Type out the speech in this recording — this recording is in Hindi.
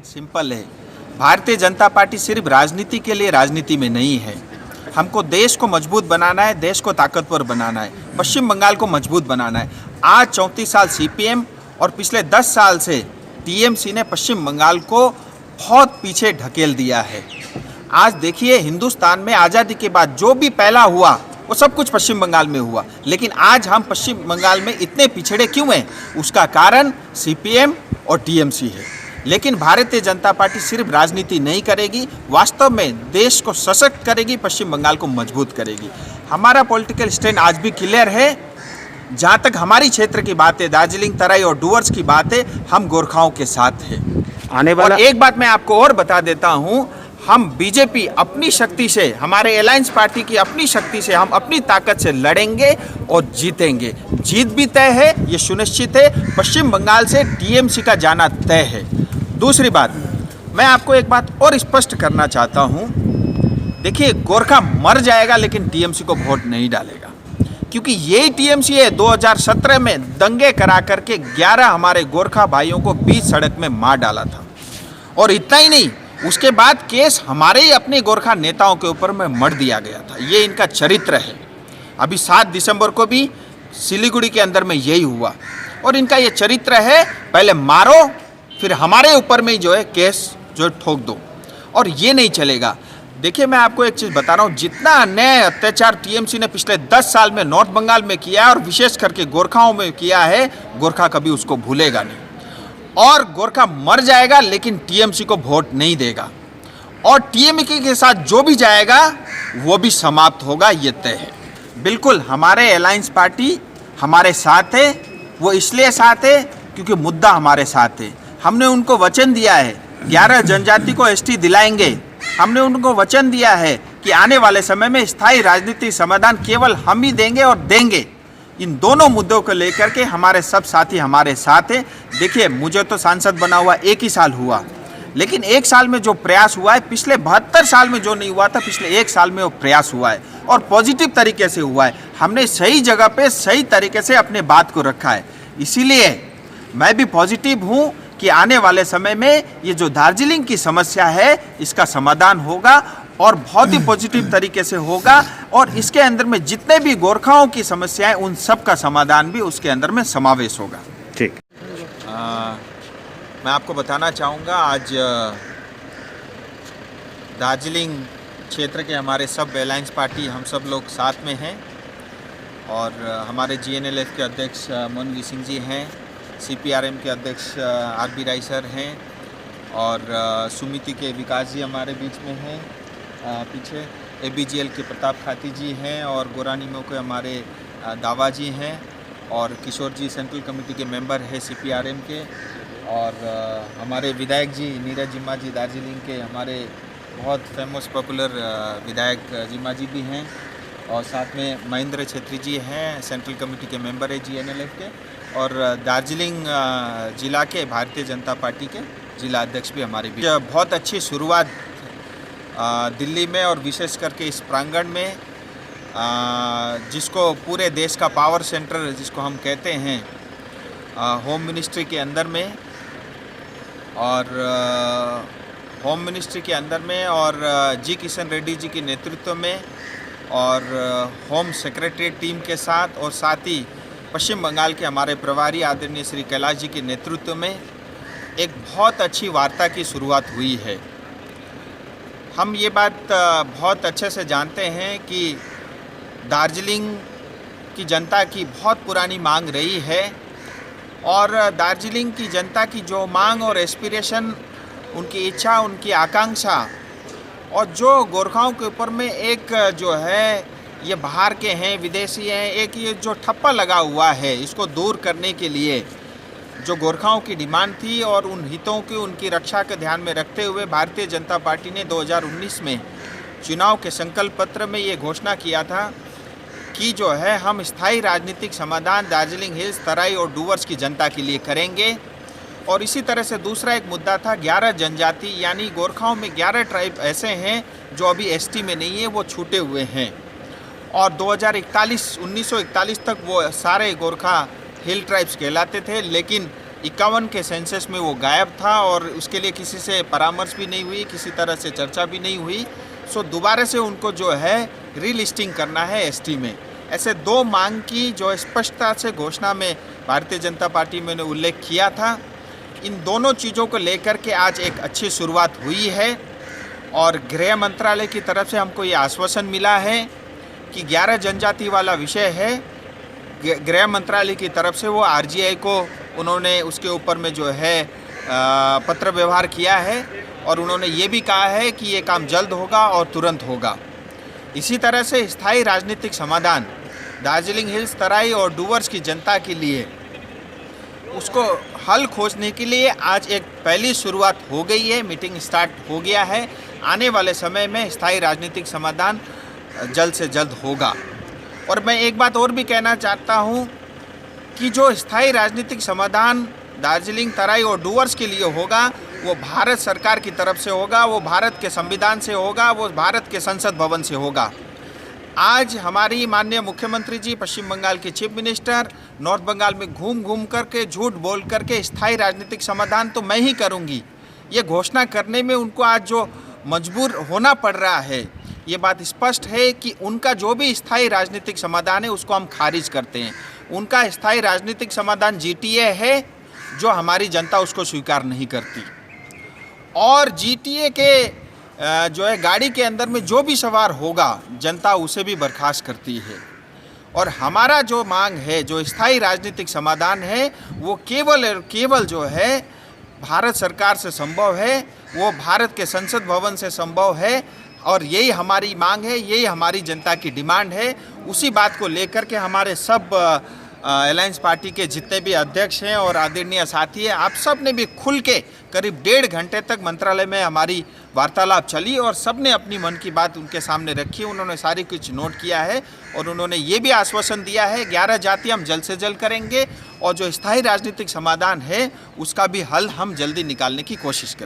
सिंपल है। भारतीय जनता पार्टी सिर्फ राजनीति के लिए राजनीति में नहीं है। हमको देश को मजबूत बनाना है, देश को ताकतवर बनाना है, पश्चिम बंगाल को मजबूत बनाना है। आज 34 साल सीपीएम और पिछले 10 साल से टीएमसी ने पश्चिम बंगाल को बहुत पीछे ढकेल दिया है। आज देखिए, हिंदुस्तान में आज़ादी के बाद जो भी पहला हुआ वो सब कुछ पश्चिम बंगाल में हुआ, लेकिन आज हम पश्चिम बंगाल में इतने पिछड़े क्यों हैं? उसका कारण सीपीएम और टीएमसी है। लेकिन भारतीय जनता पार्टी सिर्फ राजनीति नहीं करेगी, वास्तव में देश को सशक्त करेगी, पश्चिम बंगाल को मजबूत करेगी। हमारा पॉलिटिकल स्टैंड आज भी क्लियर है। जहाँ तक हमारी क्षेत्र की बात है, दार्जिलिंग, तराई और डुवर्स की बात है, हम गोरखाओं के साथ हैं। आने वाला और एक बात मैं आपको और बता देता हूँ, हम बीजेपी अपनी शक्ति से, हमारे अलायंस पार्टी की अपनी शक्ति से, हम अपनी ताकत से लड़ेंगे और जीतेंगे। जीत भी तय है, ये सुनिश्चित है। पश्चिम बंगाल से टीएमसी का जाना तय है। दूसरी बात, मैं आपको एक बात और स्पष्ट करना चाहता हूँ। देखिए, गोरखा मर जाएगा लेकिन टीएमसी को वोट नहीं डालेगा, क्योंकि यही टीएमसी है 2017 में दंगे करा करके 11 हमारे गोरखा भाइयों को बीच सड़क में मार डाला था। और इतना ही नहीं, उसके बाद केस हमारे ही अपने गोरखा नेताओं के ऊपर में मढ़ दिया गया था। ये इनका चरित्र है। अभी 7 दिसंबर को भी सिलीगुड़ी के अंदर में यही हुआ। और इनका ये चरित्र है, पहले मारो फिर हमारे ऊपर में जो है केस जो ठोक दो, और ये नहीं चलेगा। देखिए, मैं आपको एक चीज़ बता रहा हूँ, जितना अन्याय अत्याचार टीएमसी ने पिछले 10 साल में नॉर्थ बंगाल में किया है और विशेष करके गोरखाओं में किया है, गोरखा कभी उसको भूलेगा नहीं। और गोरखा मर जाएगा लेकिन टीएमसी को वोट नहीं देगा, और टीएमसी के साथ जो भी जाएगा वो भी समाप्त होगा, ये तय है। बिल्कुल, हमारे अलायंस पार्टी हमारे साथ है। वो इसलिए साथ है क्योंकि मुद्दा हमारे साथ है। हमने उनको वचन दिया है 11 जनजाति को एसटी दिलाएंगे। हमने उनको वचन दिया है कि आने वाले समय में स्थायी राजनीतिक समाधान केवल हम ही देंगे और देंगे। इन दोनों मुद्दों को लेकर के हमारे सब साथी हमारे साथ हैं। देखिए, मुझे तो सांसद बना हुआ 1 ही साल हुआ, लेकिन 1 साल में जो प्रयास हुआ है, पिछले 72 साल में जो नहीं हुआ था, पिछले 1 साल में वो प्रयास हुआ है और पॉजिटिव तरीके से हुआ है। हमने सही जगह पे सही तरीके से अपने बात को रखा है। इसीलिए मैं भी पॉजिटिव हूँ कि आने वाले समय में ये जो दार्जिलिंग की समस्या है, इसका समाधान होगा और बहुत ही पॉजिटिव तरीके से होगा। और इसके अंदर में जितने भी गोरखाओं की समस्याएं, उन सब का समाधान भी उसके अंदर में समावेश होगा। ठीक। मैं आपको बताना चाहूँगा, आज दार्जिलिंग क्षेत्र के हमारे सब अलायंस पार्टी हम सब लोग साथ में हैं, और हमारे जीएनएलएफ के अध्यक्ष मनवी सिंह जी हैं, सीपीआरएम के अध्यक्ष आरबी राय सर हैं, और सुमिति के विकास जी हमारे बीच में हैं, पीछे एबीजीएल के प्रताप खाती जी हैं, और गोरानीमो के हमारे दावा जी हैं, और किशोर जी सेंट्रल कमेटी के मेंबर हैं सीपीआरएम के, और हमारे विधायक जी नीरज जिम्मा जी दार्जिलिंग के हमारे बहुत फेमस पॉपुलर विधायक जिम्मा जी भी हैं, और साथ में महेंद्र छेत्री जी हैं, सेंट्रल कमेटी के मेंबर है जीएनएलएफ के, और दार्जिलिंग जिला के भारतीय जनता पार्टी के जिला अध्यक्ष भी हमारे भी। बहुत अच्छी शुरुआत दिल्ली में और विशेष करके इस प्रांगण में, जिसको पूरे देश का पावर सेंटर जिसको हम कहते हैं, होम मिनिस्ट्री के अंदर में, और होम मिनिस्ट्री के अंदर में, और जी किशन रेड्डी जी के नेतृत्व में, और होम सेक्रेटरी टीम के साथ, और साथ ही पश्चिम बंगाल के हमारे प्रभारी आदरणीय श्री कैलाश जी के नेतृत्व में एक बहुत अच्छी वार्ता की शुरुआत हुई है। हम ये बात बहुत अच्छे से जानते हैं कि दार्जिलिंग की जनता की बहुत पुरानी मांग रही है, और दार्जिलिंग की जनता की जो मांग और एस्पिरेशन, उनकी इच्छा, उनकी आकांक्षा, और जो गोरखाओं के ऊपर में एक जो है ये बाहर के हैं, विदेशी हैं, एक ये जो ठप्पा लगा हुआ है, इसको दूर करने के लिए जो गोरखाओं की डिमांड थी, और उन हितों की, उनकी रक्षा के ध्यान में रखते हुए भारतीय जनता पार्टी ने 2019 में चुनाव के संकल्प पत्र में ये घोषणा किया था कि जो है हम स्थायी राजनीतिक समाधान दार्जिलिंग हिल्स, तराई और डुवर्स की जनता के लिए करेंगे। और इसी तरह से दूसरा एक मुद्दा था 11 जनजाति, यानी गोरखाओं में 11 ट्राइब ऐसे हैं जो अभी एसटी में नहीं है, वो छूटे हुए हैं। और 1941 तक वो सारे गोरखा हिल ट्राइब्स कहलाते थे, लेकिन 51 के सेंसस में वो गायब था और उसके लिए किसी से परामर्श भी नहीं हुई, किसी तरह से चर्चा भी नहीं हुई। सो दोबारा से उनको जो है रीलिस्टिंग करना है एसटी में। ऐसे दो मांग की जो स्पष्टता से घोषणा में भारतीय जनता पार्टी में ने उल्लेख किया था। इन दोनों चीज़ों को लेकर के आज एक अच्छी शुरुआत हुई है और गृह मंत्रालय की तरफ से हमको ये आश्वासन मिला है कि 11 जनजाति वाला विषय है। गृह मंत्रालय की तरफ से वो आरजीआई को उन्होंने उसके ऊपर में जो है पत्र व्यवहार किया है और उन्होंने ये भी कहा है कि ये काम जल्द होगा और तुरंत होगा। इसी तरह से स्थायी राजनीतिक समाधान दार्जिलिंग हिल्स, तराई और डूवर्स की जनता के लिए उसको हल खोजने के लिए आज एक पहली शुरुआत हो गई है, मीटिंग स्टार्ट हो गया है। आने वाले समय में स्थायी राजनीतिक समाधान जल्द से जल्द होगा। और मैं एक बात और भी कहना चाहता हूँ कि जो स्थायी राजनीतिक समाधान दार्जिलिंग, तराई और डूवर्स के लिए होगा वो भारत सरकार की तरफ से होगा, वो भारत के संविधान से होगा, वो भारत के संसद भवन से होगा। आज हमारी माननीय मुख्यमंत्री जी, पश्चिम बंगाल के चीफ मिनिस्टर नॉर्थ बंगाल में घूम घूम करके झूठ बोल करके स्थायी राजनीतिक समाधान तो मैं ही करूंगी, ये घोषणा करने में उनको आज जो मजबूर होना पड़ रहा है, ये बात स्पष्ट है कि उनका जो भी स्थायी राजनीतिक समाधान है उसको हम खारिज करते हैं। उनका स्थायी राजनीतिक समाधान जीटीए है जो हमारी जनता उसको स्वीकार नहीं करती और जीटीए के जो है गाड़ी के अंदर में जो भी सवार होगा जनता उसे भी बर्खास्त करती है। और हमारा जो मांग है, जो स्थायी राजनीतिक समाधान है, वो केवल और केवल जो है भारत सरकार से संभव है, वो भारत के संसद भवन से संभव है और यही हमारी मांग है, यही हमारी जनता की डिमांड है। उसी बात को लेकर के हमारे सब अलायंस पार्टी के जितने भी अध्यक्ष हैं और आदरणीय साथी हैं, आप सब ने भी खुल के करीब 1.5 घंटे तक मंत्रालय में हमारी वार्तालाप चली और सब ने अपनी मन की बात उनके सामने रखी। उन्होंने सारी कुछ नोट किया है और उन्होंने ये भी आश्वासन दिया है 11 जाति हम जल्द से जल्द करेंगे और जो स्थायी राजनीतिक समाधान है उसका भी हल हम जल्दी निकालने की कोशिश करेंगे।